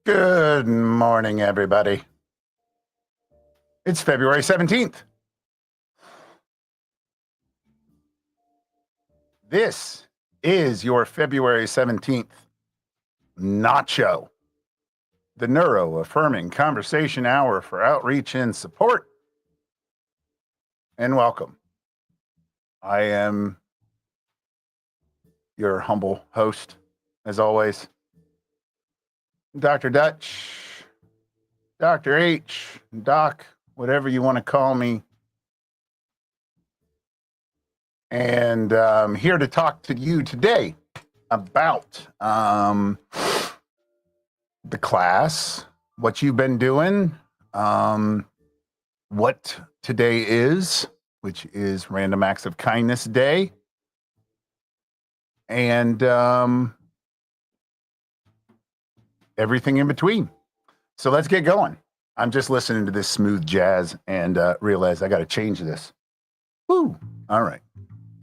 Good morning, everybody. It's February 17th. This is your February 17th Nacho, the Neuro-Affirming Conversation Hour for Outreach and Support. And welcome. I am your humble host, as always, Dr. Dutch, Dr. H, Doc, whatever you want to call me. And I'm here to talk to you today about the class, what you've been doing, what today is, which is Random Acts of Kindness Day, and everything in between. So let's get going. I'm just listening to this smooth jazz and realize I got to change this. Woo! All right.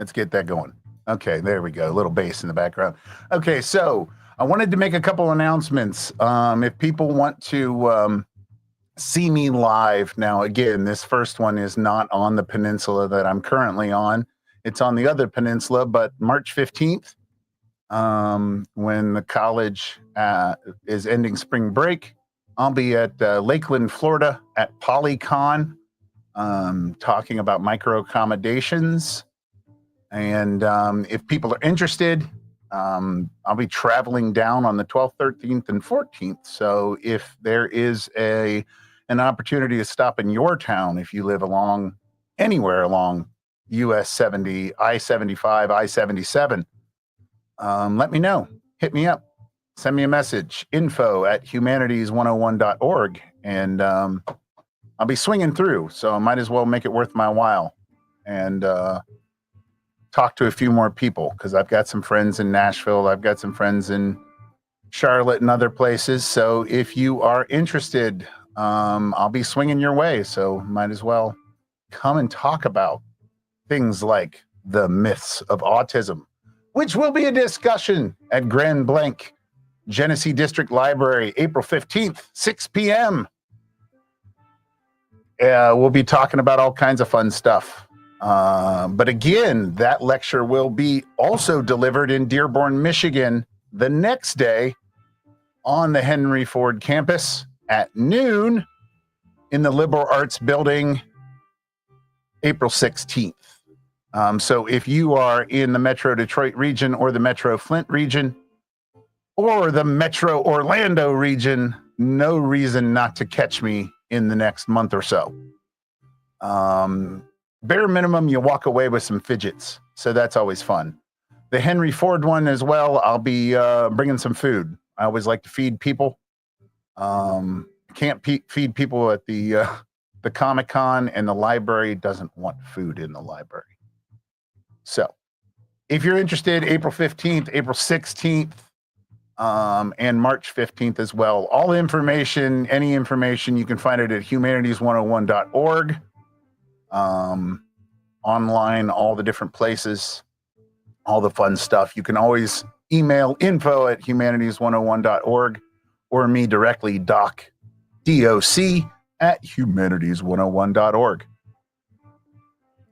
Let's get that going. Okay, there we go. A little bass in the background. Okay, so I wanted to make a couple announcements. If people want to see me live, now again, this first one is not on the peninsula that I'm currently on. It's on the other peninsula, but March 15th, when the college is ending spring break, I'll be at Lakeland, Florida at PolyCon, talking about micro accommodations. And if people are interested, I'll be traveling down on the 12th, 13th, and 14th. So if there is an opportunity to stop in your town, if you live anywhere along US 70, I-75, I-77, let me know. Hit me up. Send me a message, info@humanities101.org. And I'll be swinging through, so I might as well make it worth my while. And talk to a few more people, because I've got some friends in Nashville. I've got some friends in Charlotte and other places. So if you are interested, I'll be swinging your way. So might as well come and talk about things like the myths of autism, which will be a discussion at Grand Blanc, Genesee District Library, April 15th, 6 p.m. We'll be talking about all kinds of fun stuff. But again, that lecture will be also delivered in Dearborn, Michigan, the next day on the Henry Ford campus at noon in the Liberal Arts Building, April 16th. So if you are in the Metro Detroit region or the Metro Flint region or the Metro Orlando region, no reason not to catch me in the next month or so. Bare minimum, you walk away with some fidgets. So that's always fun. The Henry Ford one as well, I'll be bringing some food. I always like to feed people. Can't feed people at the Comic-Con, and the library doesn't want food in the library. So if you're interested, April 15th, April 16th, and March 15th as well. All information, any information, you can find it at humanities101.org. Online, all the different places, all the fun stuff. You can always email info@humanities101.org or me directly, Doc, D-O-C, @humanities101.org.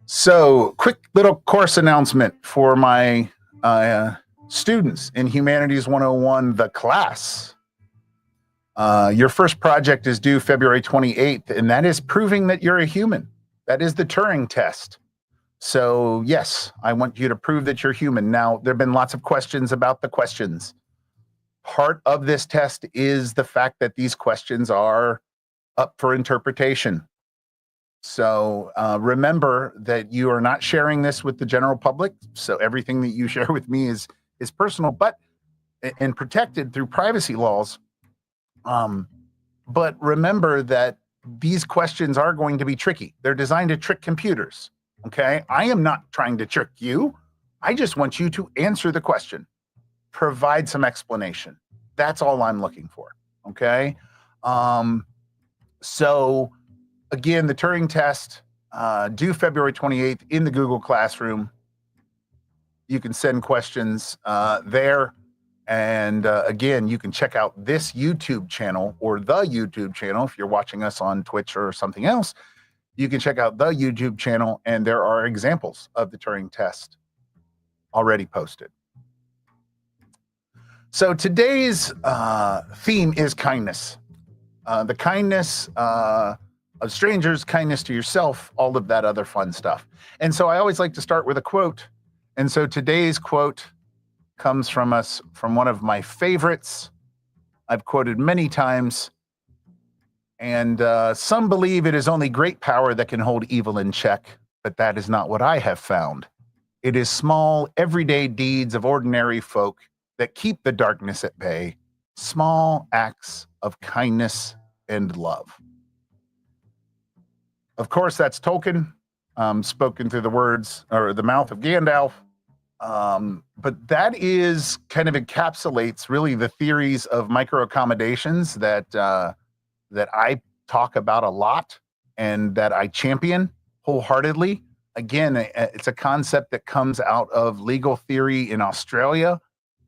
So, quick little course announcement for my students in Humanities 101, the class. Your first project is due February 28th, and that is proving that you're a human. That is the Turing test. So yes, I want you to prove that you're human. Now, there have been lots of questions about the questions. Part of this test is the fact that these questions are up for interpretation. So remember that you are not sharing this with the general public. So everything that you share with me is personal, but and protected through privacy laws. But remember that these questions are going to be tricky. They're designed to trick computers. Okay, I am not trying to trick you. I just want you to answer the question, provide some explanation. That's all I'm looking for. Okay. So again, the Turing test, due February 28th in the Google Classroom. You can send questions there. And again, you can check out this YouTube channel or the YouTube channel. If you're watching us on Twitch or something else, you can check out the YouTube channel, and there are examples of the Turing test already posted. So today's theme is kindness. The kindness of strangers, kindness to yourself, all of that other fun stuff. And so I always like to start with a quote. And so today's quote comes from one of my favorites. I've quoted many times. And some believe it is only great power that can hold evil in check, but that is not what I have found. It is small, everyday deeds of ordinary folk that keep the darkness at bay, small acts of kindness and love. Of course, that's Tolkien, spoken through the words or the mouth of Gandalf. But that is kind of encapsulates really the theories of micro accommodations that I talk about a lot and that I champion wholeheartedly. Again, it's a concept that comes out of legal theory in Australia,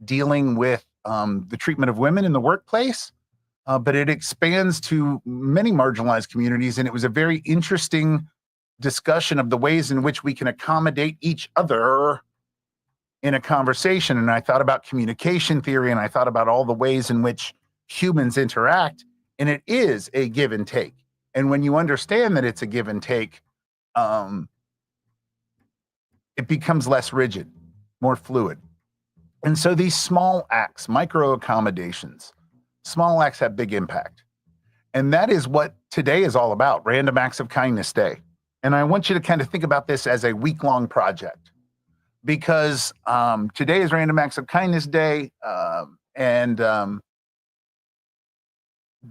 dealing with the treatment of women in the workplace, but it expands to many marginalized communities. And it was a very interesting discussion of the ways in which we can accommodate each other in a conversation. And I thought about communication theory, and I thought about all the ways in which humans interact, and it is a give and take. And when you understand that it's a give and take, it becomes less rigid, more fluid. And so these small acts, micro accommodations, small acts have big impact. And that is what today is all about, Random Acts of Kindness Day. And I want you to kind of think about this as a week-long project, because today is Random Acts of Kindness Day.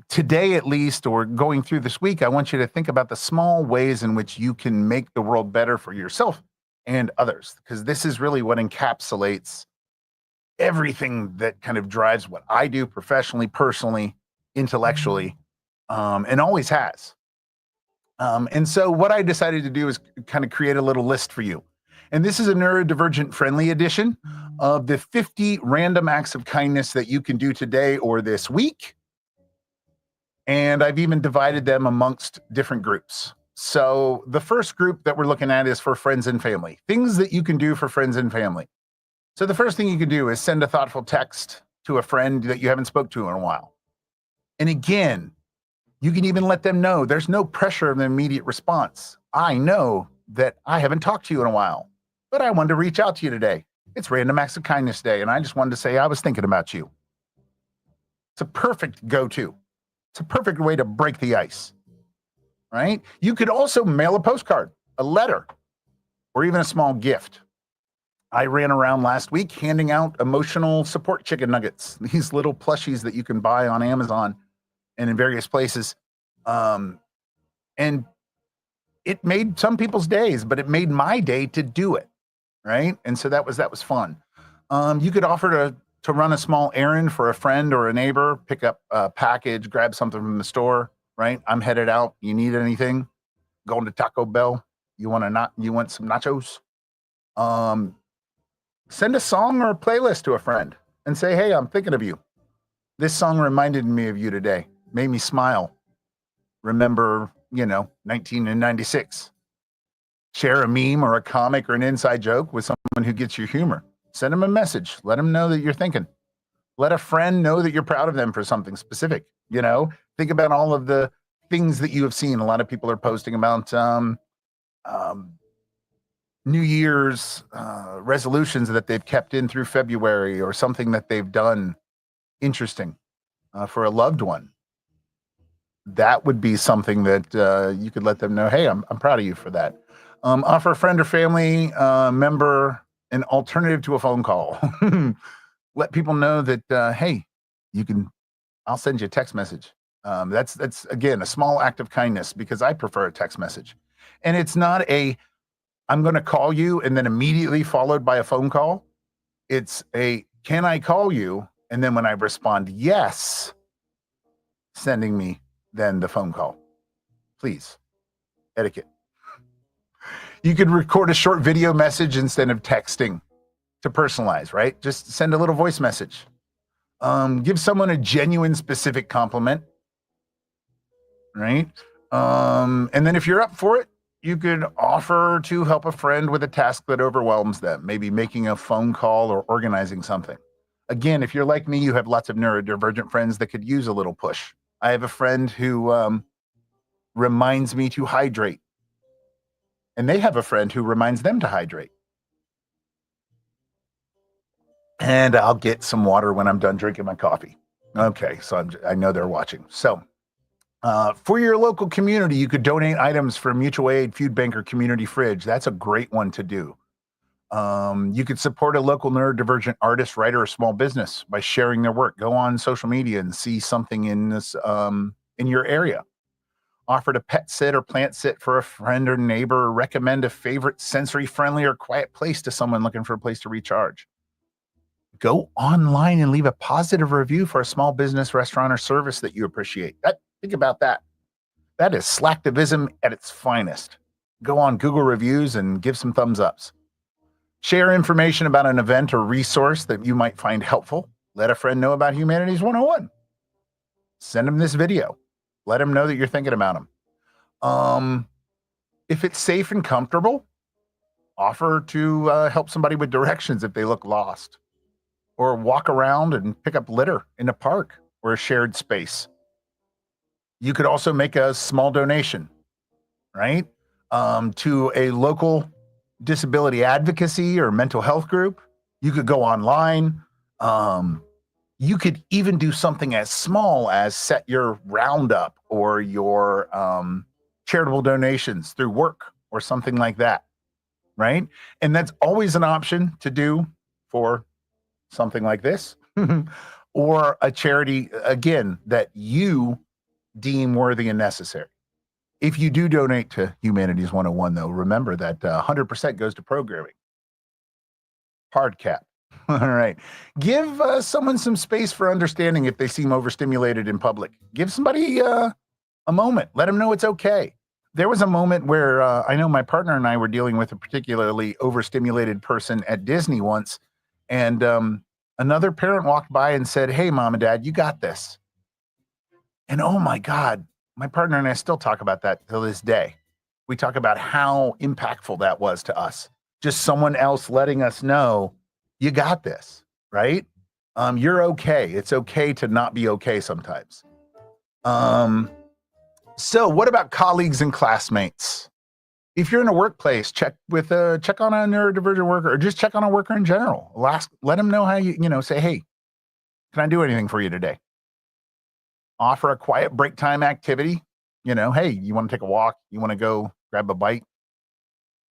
Today, at least, or going through this week, I want you to think about the small ways in which you can make the world better for yourself and others, because this is really what encapsulates everything that kind of drives what I do professionally, personally, intellectually, and always has. And so what I decided to do is kind of create a little list for you. And this is a neurodivergent friendly edition of the 50 random acts of kindness that you can do today or this week. And I've even divided them amongst different groups. So the first group that we're looking at is for friends and family, things that you can do for friends and family. So the first thing you can do is send a thoughtful text to a friend that you haven't spoke to in a while. And again, you can even let them know there's no pressure of an immediate response. I know that I haven't talked to you in a while, but I wanted to reach out to you today. It's Random Acts of Kindness Day, and I just wanted to say I was thinking about you. It's a perfect go-to. It's a perfect way to break the ice, right? You could also mail a postcard, a letter, or even a small gift. I ran around last week handing out emotional support chicken nuggets, these little plushies that you can buy on Amazon and in various places. And it made some people's days, but it made my day to do it, right? And so that was fun. You could offer to run a small errand for a friend or a neighbor, pick up a package, grab something from the store, right? I'm headed out. You need anything? Going to Taco Bell? You want some nachos? Send a song or a playlist to a friend and say, hey, I'm thinking of you. This song reminded me of you today, made me smile. Remember, 1996. Share a meme or a comic or an inside joke with someone who gets your humor. Send them a message. Let them know that you're thinking. Let a friend know that you're proud of them for something specific. Think about all of the things that you have seen. A lot of people are posting about New Year's resolutions that they've kept in through February, or something that they've done interesting for a loved one. That would be something that you could let them know, hey, I'm proud of you for that. Offer a friend or family member an alternative to a phone call. Let people know that, hey, I'll send you a text message. That's again, a small act of kindness, because I prefer a text message. And it's not I'm going to call you and then immediately followed by a phone call. It's can I call you? And then when I respond, yes, sending me then the phone call. Please. Etiquette. You could record a short video message instead of texting to personalize, right? Just send a little voice message. Give someone a genuine, specific compliment, right? And then if you're up for it, you could offer to help a friend with a task that overwhelms them, maybe making a phone call or organizing something. Again, if you're like me, you have lots of neurodivergent friends that could use a little push. I have a friend who reminds me to hydrate, and they have a friend who reminds them to hydrate. And I'll get some water when I'm done drinking my coffee. Okay, so I know they're watching. So for your local community, you could donate items for mutual aid, food bank, or community fridge. That's a great one to do. You could support a local neurodivergent artist, writer, or small business by sharing their work. Go on social media and see something in this in your area. Offer to pet sit or plant sit for a friend or neighbor. Or recommend a favorite sensory-friendly or quiet place to someone looking for a place to recharge. Go online and leave a positive review for a small business, restaurant, or service that you appreciate. Think about that. That is slacktivism at its finest. Go on Google reviews and give some thumbs ups. Share information about an event or resource that you might find helpful. Let a friend know about Humanities 101. Send them this video. Let them know that you're thinking about them. If it's safe and comfortable, offer to help somebody with directions if they look lost. Or walk around and pick up litter in a park or a shared space. You could also make a small donation, right? To a local disability advocacy or mental health group. You could go online. You could even do something as small as set your roundup or your charitable donations through work or something like that, right? And that's always an option to do for something like this or a charity, again, that you deem worthy and necessary. If you do donate to Humanities 101, though, remember that 100% goes to programming. Hard cap. All right. Give someone some space for understanding if they seem overstimulated in public. Give somebody a moment. Let them know it's okay. There was a moment where I know my partner and I were dealing with a particularly overstimulated person at Disney once, and another parent walked by and said, "Hey, mom and dad, you got this." And oh my God, my partner and I still talk about that to this day. We talk about how impactful that was to us. Just someone else letting us know, you got this, right? You're okay. It's okay to not be okay sometimes. So what about colleagues and classmates? If you're in a workplace, check on a neurodivergent worker, or just check on a worker in general. Let them know how say, "Hey, can I do anything for you today?" Offer a quiet break time activity. Hey, you want to take a walk? You want to go grab a bite?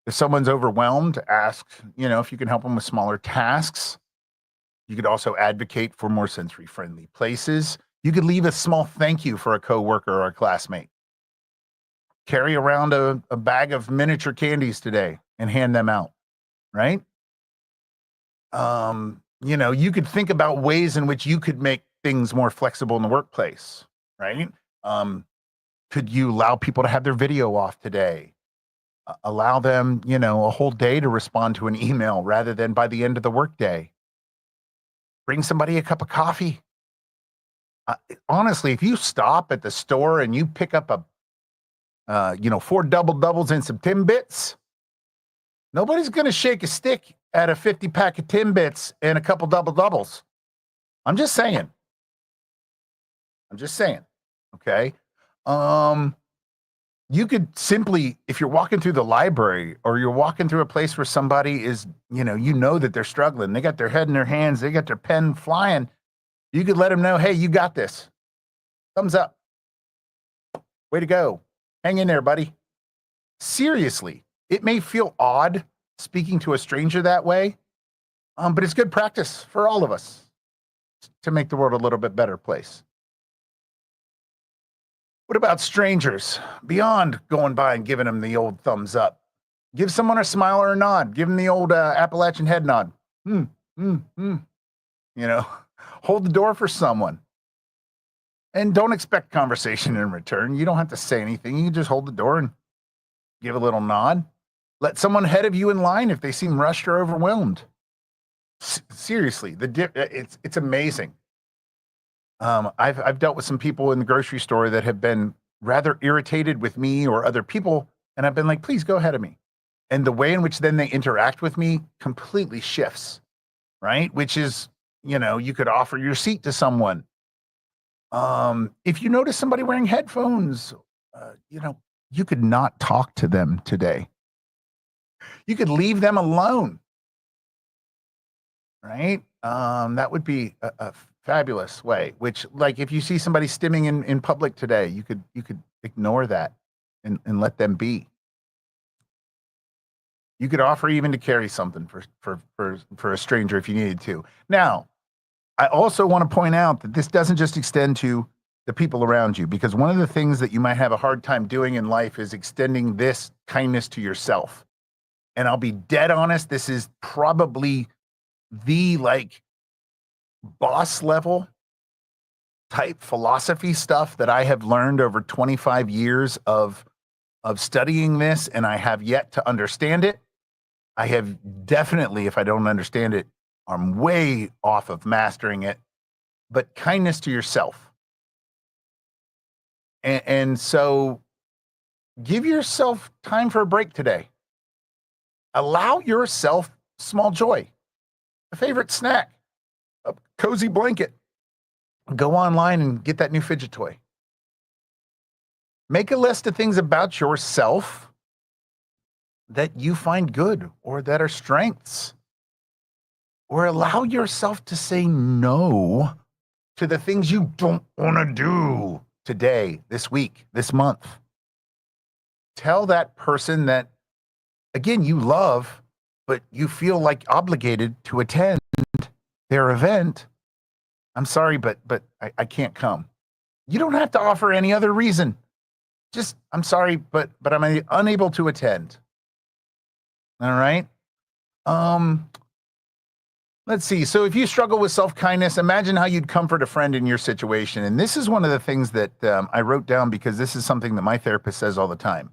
If someone's overwhelmed, ask, if you can help them with smaller tasks. You could also advocate for more sensory-friendly places. You could leave a small thank you for a coworker or a classmate. Carry around a bag of miniature candies today and hand them out, right? You could think about ways in which you could make things more flexible in the workplace, right? Could you allow people to have their video off today? Allow them, a whole day to respond to an email rather than by the end of the workday. Bring somebody a cup of coffee. Honestly, if you stop at the store and you pick up 4 double doubles and some Timbits, nobody's going to shake a stick at a 50 pack of Timbits and a couple double doubles. I'm just saying. Okay. You could simply, if you're walking through the library or you're walking through a place where somebody is, that they're struggling, they got their head in their hands, they got their pen flying, you could let them know, "Hey, you got this. Thumbs up. Way to go. Hang in there, buddy." Seriously, it may feel odd speaking to a stranger that way, but it's good practice for all of us to make the world a little bit better place. What about strangers? Beyond going by and giving them the old thumbs up, give someone a smile or a nod. Give them the old Appalachian head nod. Hold the door for someone. And don't expect conversation in return. You don't have to say anything. You can just hold the door and give a little nod. Let someone ahead of you in line if they seem rushed or overwhelmed. Seriously, it's amazing. I've dealt with some people in the grocery store that have been rather irritated with me or other people, and I've been like, please go ahead of me. And the way in which then they interact with me completely shifts, right? Which is, you could offer your seat to someone. If you notice somebody wearing headphones, you could not talk to them today. You could leave them alone, right? That would be a fabulous way. Which, like, if you see somebody stimming in public today, you could ignore that and let them be. You could offer even to carry something for a stranger if you needed to. Now, I also want to point out that this doesn't just extend to the people around you, because one of the things that you might have a hard time doing in life is extending this kindness to yourself. And I'll be dead honest, this is probably the boss level type philosophy stuff that I have learned over 25 years of studying this, and I have yet to understand it. I have definitely, if I don't understand it, I'm way off of mastering it. But kindness to yourself. And so give yourself time for a break today. Allow yourself small joy, a favorite snack, a cozy blanket. Go online and get that new fidget toy. Make a list of things about yourself that you find good or that are strengths. Or allow yourself to say no to the things you don't want to do today, this week, this month. Tell that person that, again, you love, but you feel like obligated to attend their event. I'm sorry, but I can't come. You don't have to offer any other reason. Just, I'm sorry, but I'm unable to attend. All right. Let's see. So if you struggle with self-kindness, imagine how you'd comfort a friend in your situation. And this is one of the things that I wrote down, because this is something that my therapist says all the time.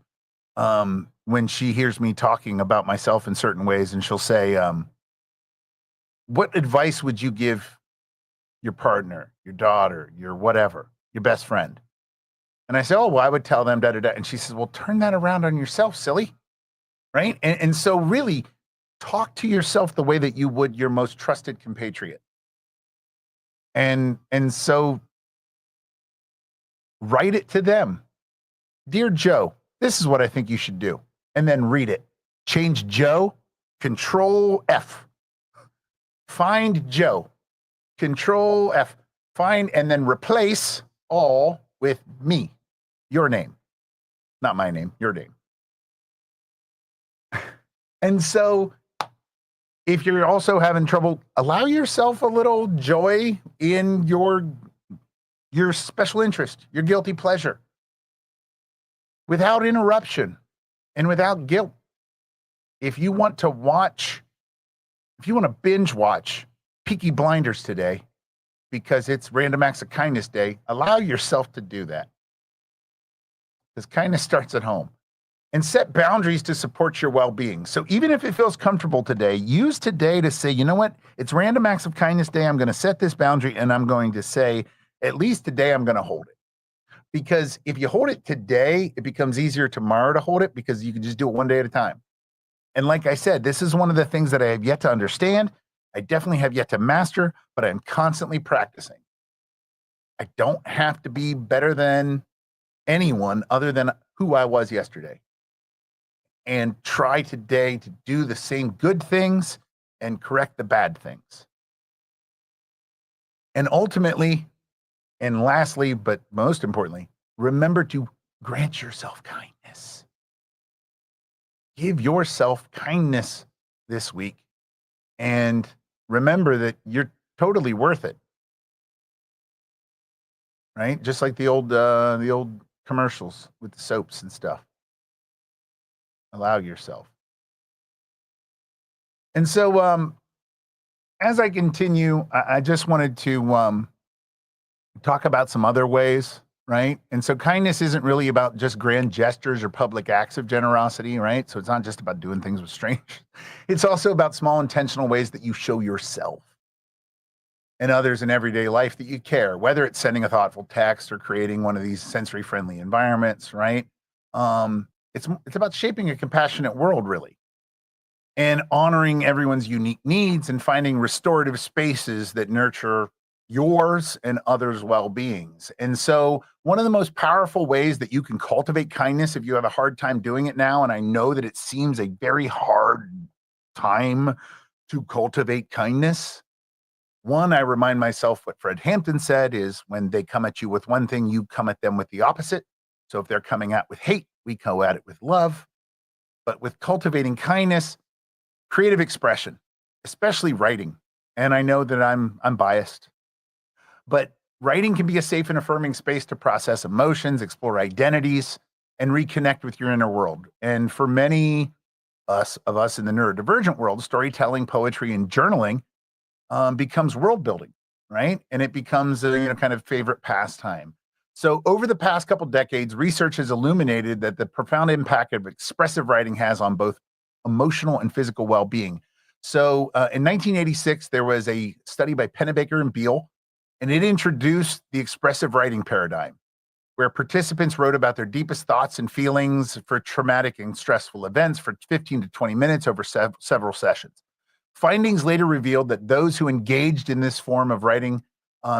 When she hears me talking about myself in certain ways, and she'll say, what advice would you give your partner, your daughter, your whatever, your best friend? And I say, oh, well, I would tell them da-da-da. And she says, well, turn that around on yourself, silly. Right? And so really, talk to yourself the way that you would your most trusted compatriot. And so write it to them. Dear Joe, this is what I think you should do. And then read it. Change Joe, Control F. Find Joe, Control F. Find, and then replace all with me, your name. Not my name, your name. And so if you're also having trouble, allow yourself a little joy in your special interest, your guilty pleasure, without interruption and without guilt. If you want to binge watch Peaky Blinders today, because it's Random Acts of Kindness Day, allow yourself to do that. Because kindness starts at home. And set boundaries to support your well-being. So even if it feels comfortable today, use today to say, you know what? It's Random Acts of Kindness Day. I'm going to set this boundary, and I'm going to say, at least today, I'm going to hold it. Because if you hold it today, it becomes easier tomorrow to hold it, because you can just do it one day at a time. And like I said, this is one of the things that I have yet to understand. I definitely have yet to master, but I'm constantly practicing. I don't have to be better than anyone other than who I was yesterday. And try today to do the same good things and correct the bad things. And ultimately, and lastly, but most importantly, remember to grant yourself kindness. Give yourself kindness this week, and remember that you're totally worth it. Right? Just like the old commercials with the soaps and stuff. Allow yourself. And so as I continue, I just wanted to talk about some other ways, right? And so kindness isn't really about just grand gestures or public acts of generosity, right? So it's not just about doing things with strangers. It's also about small intentional ways that you show yourself. and others in everyday life that you care, whether it's sending a thoughtful text or creating one of these sensory friendly environments, right? It's about shaping a compassionate world, really, and honoring everyone's unique needs and finding restorative spaces that nurture yours and others' well-beings. And so one of the most powerful ways that you can cultivate kindness, if you have a hard time doing it now, and I know that it seems a very hard time to cultivate kindness. One, I remind myself what Fred Hampton said is when they come at you with one thing, you come at them with the opposite. So if they're coming at with hate, we go at it with love. But with cultivating kindness, creative expression, especially writing. And I know that I'm biased, but writing can be a safe and affirming space to process emotions, explore identities, and reconnect with your inner world. And for many of us in the neurodivergent world, storytelling, poetry, and journaling becomes world building, right? And it becomes a kind of favorite pastime. So over the past couple decades, research has illuminated that the profound impact of expressive writing has on both emotional and physical well-being. So in 1986, there was a study by Pennebaker and Beal, and it introduced the expressive writing paradigm, where participants wrote about their deepest thoughts and feelings for traumatic and stressful events for 15 to 20 minutes over several sessions. Findings later revealed that those who engaged in this form of writing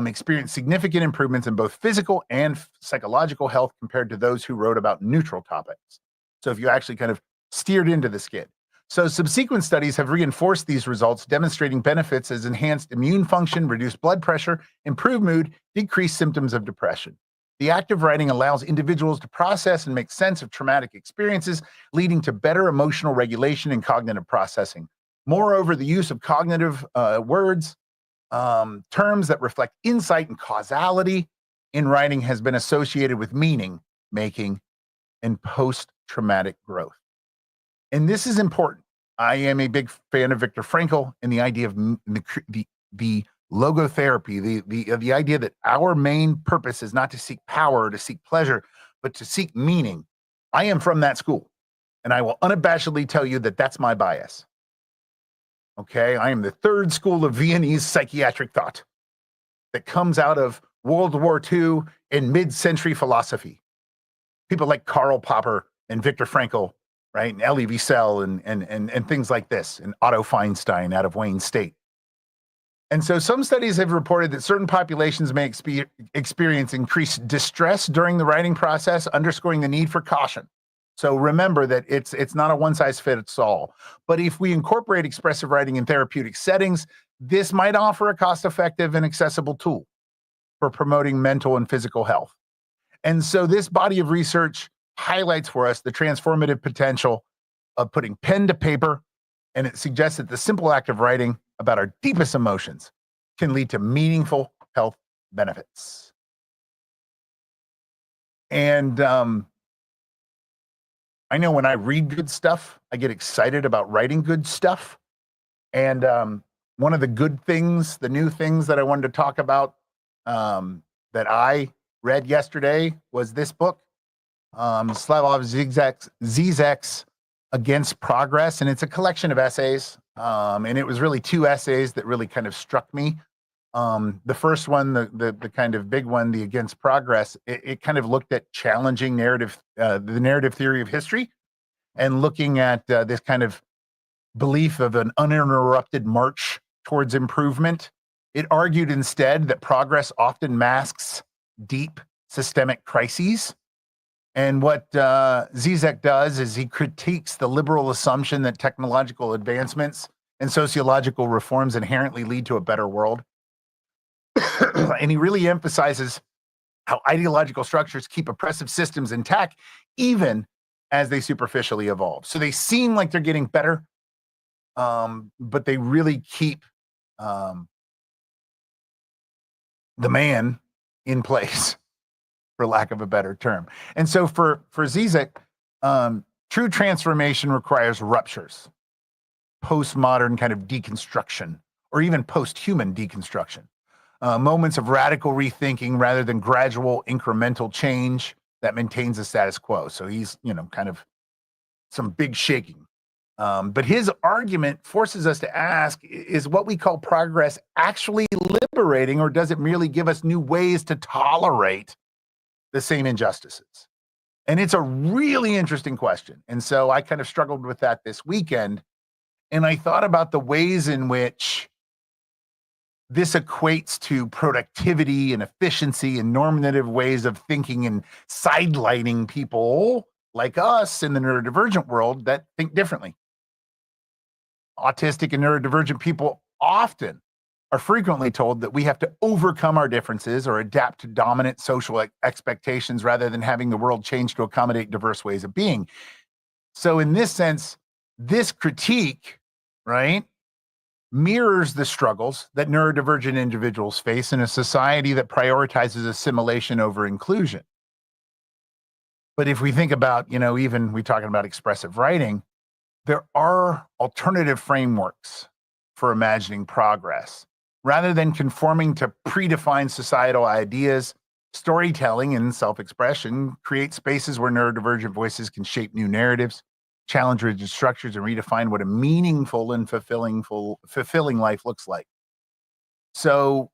experienced significant improvements in both physical and psychological health compared to those who wrote about neutral topics. So if you actually kind of steered into the skid. So subsequent studies have reinforced these results, demonstrating benefits as enhanced immune function, reduced blood pressure, improved mood, decreased symptoms of depression. The act of writing allows individuals to process and make sense of traumatic experiences, leading to better emotional regulation and cognitive processing. Moreover, the use of cognitive words, terms that reflect insight and causality in writing has been associated with meaning making and post-traumatic growth. And this is important. I am a big fan of Viktor Frankl and the idea of the logotherapy, the idea that our main purpose is not to seek power or to seek pleasure, but to seek meaning. I am from that school, and I will unabashedly tell you that that's my bias. Okay, I am the third school of Viennese psychiatric thought that comes out of World War II and mid-century philosophy. People like Karl Popper and Viktor Frankl, right, and Elie Wiesel and things like this, and Otto Feinstein out of Wayne State. And so some studies have reported that certain populations may experience increased distress during the writing process, underscoring the need for caution. So remember that it's not a one-size-fits-all. But if we incorporate expressive writing in therapeutic settings, this might offer a cost-effective and accessible tool for promoting mental and physical health. And so this body of research highlights for us the transformative potential of putting pen to paper, and it suggests that the simple act of writing about our deepest emotions can lead to meaningful health benefits. And I know when I read good stuff, I get excited about writing good stuff. And one of the good things, the new things that I wanted to talk about that I read yesterday was this book, Slavoj Zizek's Against Progress. And it's a collection of essays. And it was really two essays that really kind of struck me. The first one, the kind of big one, the Against Progress, it kind of looked at challenging the narrative theory of history and looking at this kind of belief of an uninterrupted march towards improvement. It argued instead that progress often masks deep systemic crises. And what Zizek does is he critiques the liberal assumption that technological advancements and sociological reforms inherently lead to a better world. And he really emphasizes how ideological structures keep oppressive systems intact, even as they superficially evolve. So they seem like they're getting better, but they really keep the man in place, for lack of a better term. And so for Zizek, true transformation requires ruptures, postmodern kind of deconstruction, or even post-human deconstruction. Moments of radical rethinking rather than gradual incremental change that maintains the status quo. So he's, kind of some big shaking But his argument forces us to ask, is what we call progress actually liberating, or does it merely give us new ways to tolerate the same injustices? And it's a really interesting question. And so I kind of struggled with that this weekend. And I thought about the ways in which this equates to productivity and efficiency and normative ways of thinking and sidelining people like us in the neurodivergent world that think differently. Autistic and neurodivergent people often are frequently told that we have to overcome our differences or adapt to dominant social expectations rather than having the world change to accommodate diverse ways of being. So in this sense, this critique, right, mirrors the struggles that neurodivergent individuals face in a society that prioritizes assimilation over inclusion. But if we think about, even we talking about expressive writing, there are alternative frameworks for imagining progress. Rather than conforming to predefined societal ideas, storytelling and self-expression create spaces where neurodivergent voices can shape new narratives, challenge rigid structures, and redefine what a meaningful and fulfilling life looks like. So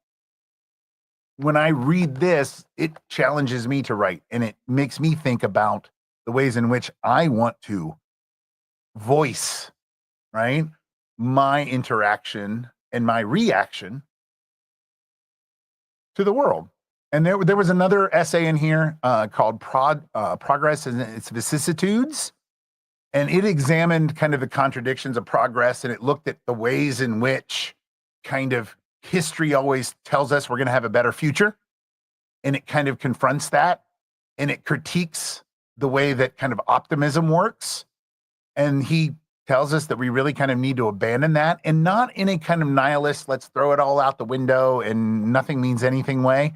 when I read this, it challenges me to write, and it makes me think about the ways in which I want to voice, right, my interaction and my reaction to the world. And there was another essay in here called Progress and Its Vicissitudes. And it examined kind of the contradictions of progress, and it looked at the ways in which kind of history always tells us we're going to have a better future. And it kind of confronts that, and it critiques the way that kind of optimism works. And he tells us that we really kind of need to abandon that, and not in a kind of nihilist, let's throw it all out the window and nothing means anything way,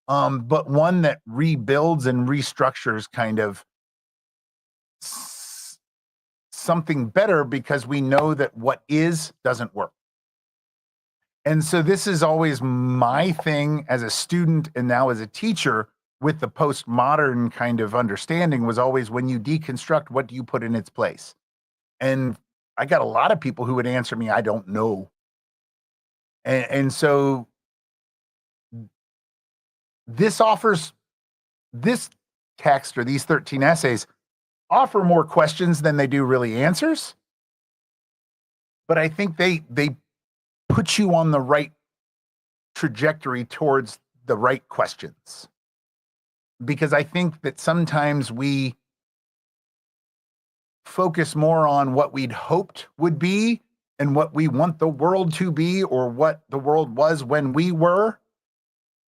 but one that rebuilds and restructures kind of something better, because we know that what is doesn't work. And so this is always my thing as a student and now as a teacher with the postmodern kind of understanding, was always, when you deconstruct, what do you put in its place? And I got a lot of people who would answer me, I don't know. And so this text, or these 13 essays, offer more questions than they do really answers. But I think they put you on the right trajectory towards the right questions. Because I think that sometimes we focus more on what we'd hoped would be and what we want the world to be, or what the world was when we were,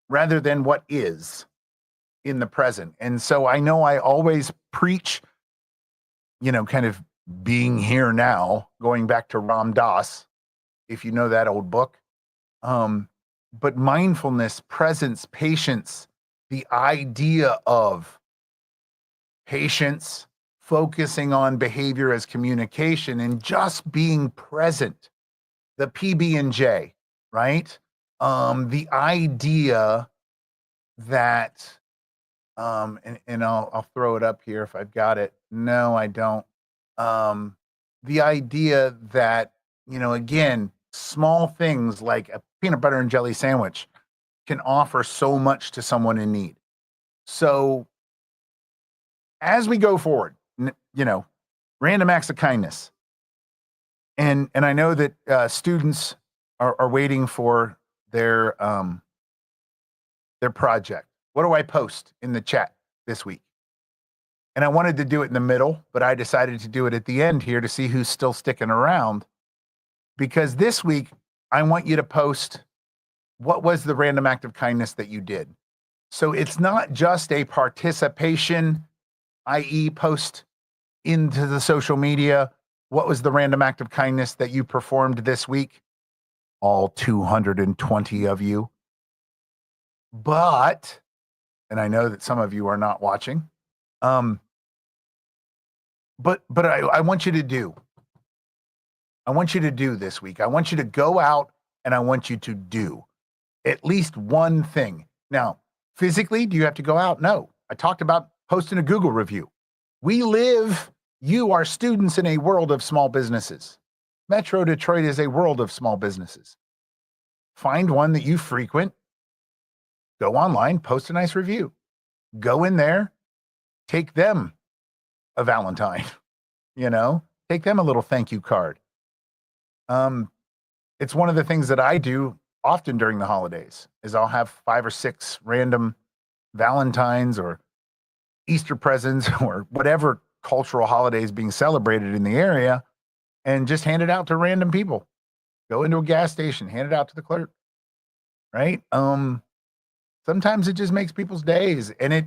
rather than what is in the present. And so I know I always preach, kind of being here now, going back to Ram Dass, if you know that old book. But mindfulness, presence, patience, the idea of patience, focusing on behavior as communication, and just being present, the PB&J, right? The idea that, and I'll throw it up here if I've got it. No, I don't. The idea that, again, small things like a peanut butter and jelly sandwich can offer so much to someone in need. So as we go forward, random acts of kindness. And I know that students are waiting for their project. What do I post in the chat this week? And I wanted to do it in the middle, but I decided to do it at the end here to see who's still sticking around. Because this week, I want you to post, what was the random act of kindness that you did? So it's not just a participation, i.e. post into the social media. What was the random act of kindness that you performed this week? All 220 of you. But, and I know that some of you are not watching, but I want you to do. I want you to do this week. I want you to go out and I want you to do at least one thing. Now, physically, do you have to go out? No. I talked about posting a Google review. We live, You are students in a world of small businesses. Metro Detroit is a world of small businesses. Find one that you frequent. Go online, post a nice review. Go in there, take them a Valentine, take them a little thank you card. It's one of the things that I do often during the holidays is I'll have 5 or 6 random Valentines or Easter presents or whatever cultural holidays being celebrated in the area and just hand it out to random people. Go into a gas station, hand it out to the clerk, right? Sometimes it just makes people's days and it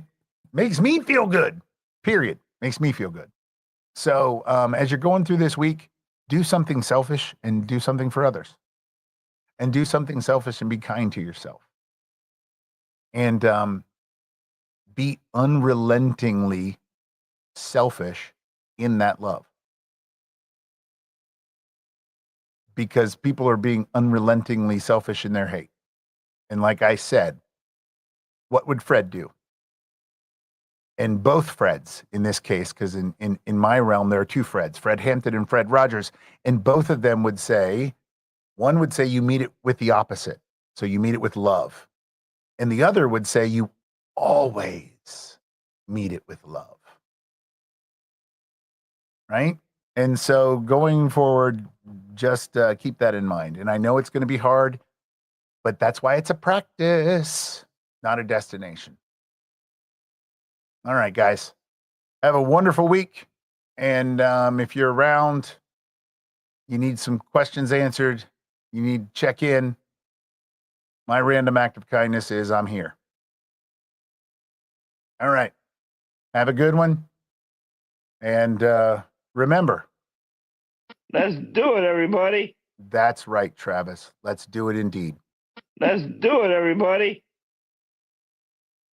makes me feel good, period. Makes me feel good. So as you're going through this week, do something selfish and do something for others. And do something selfish and be kind to yourself. And be unrelentingly selfish in that love. Because people are being unrelentingly selfish in their hate. And like I said, what would Fred do? And both Freds in this case, because in my realm, there are 2 Freds, Fred Hampton and Fred Rogers, and both of them would say, one would say you meet it with the opposite. So you meet it with love. And the other would say you always meet it with love. Right? And so going forward, just keep that in mind. And I know it's going to be hard, but that's why it's a practice, not a destination. All right, guys. Have a wonderful week. And if you're around, you need some questions answered, you need to check in, my random act of kindness is I'm here. All right. Have a good one. And remember. Let's do it, everybody. That's right, Travis. Let's do it indeed. Let's do it, everybody.